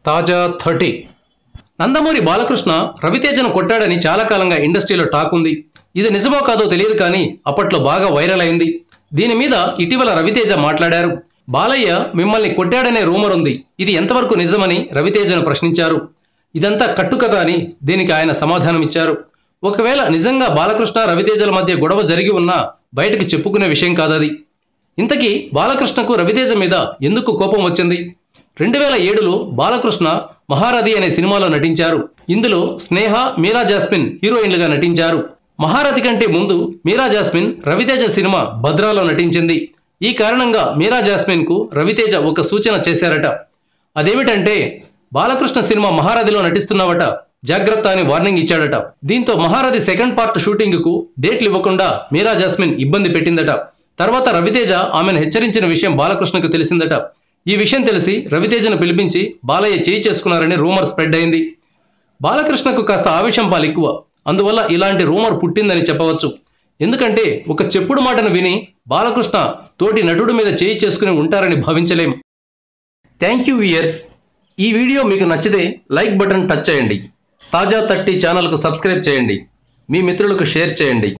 తాజా 30 నందమూరి బాలకృష్ణ రవితేజను కొట్టాడని చాలా కాలంగా ఇండస్ట్రీలో టాక్ ఉంది. ఇది నిజమో కాదో తెలియదు కానీ అప్పట్లో బాగా వైరల్ అయింది. దీని మీద ఇటీవల రవితేజ మాట్లాడారు. బాలయ్య మిమ్మల్ని కొట్టాడనే రూమర్ ఉంది, ఇది ఎంతవరకు నిజమని రవితేజను ప్రశ్నించారు. ఇదంతా కట్టుకథ అని దీనికి ఆయన సమాధానమిచ్చారు. ఒకవేళ నిజంగా బాలకృష్ణ రవితేజల మధ్య గొడవ జరిగి ఉన్నా బయటకు చెప్పుకునే విషయం కాదది. ఇంతకీ బాలకృష్ణకు రవితేజ మీద ఎందుకు కోపం వచ్చింది? 2007లో బాలకృష్ణ మహారథి అనే సినిమాలో నటించారు. ఇందులో స్నేహ, మీరా జాస్మిన్ హీరోయిన్లుగా నటించారు. మహారథి కంటే ముందు మీరా జాస్మిన్ రవితేజ సినిమా భద్రాలో నటించింది. ఈ కారణంగా మీరా జాస్మిన్ కు రవితేజ ఒక సూచన చేశారట. అదేమిటంటే, బాలకృష్ణ సినిమా మహారథిలో నటిస్తున్నావట, జాగ్రత్త అని వార్నింగ్ ఇచ్చాడట. దీంతో మహారథి సెకండ్ పార్ట్ షూటింగ్ కు డేట్లు ఇవ్వకుండా మీరా జాస్మిన్ ఇబ్బంది పెట్టిందట. తర్వాత రవితేజ ఆమెను హెచ్చరించిన విషయం బాలకృష్ణకు తెలిసిందట. ఈ విషయం తెలిసి రవితేజను పిలిపించి బాలయ్య చేయి చేసుకున్నారని రూమర్ స్ప్రెడ్ అయింది. బాలకృష్ణకు కాస్త ఆవేశం పాలు ఎక్కువ, అందువల్ల ఇలాంటి రూమర్ పుట్టిందని చెప్పవచ్చు. ఎందుకంటే ఒక చెప్పుడు మాటను విని బాలకృష్ణ తోటి నటుడి మీద చేయి చేసుకుని ఉంటారని భావించలేం. Thank you viewers. ఈ వీడియో మీకు నచ్చితే లైక్ బటన్ టచ్ చేయండి. తాజా 30 ఛానల్కు సబ్స్క్రైబ్ చేయండి. మీ మిత్రులకు షేర్ చేయండి.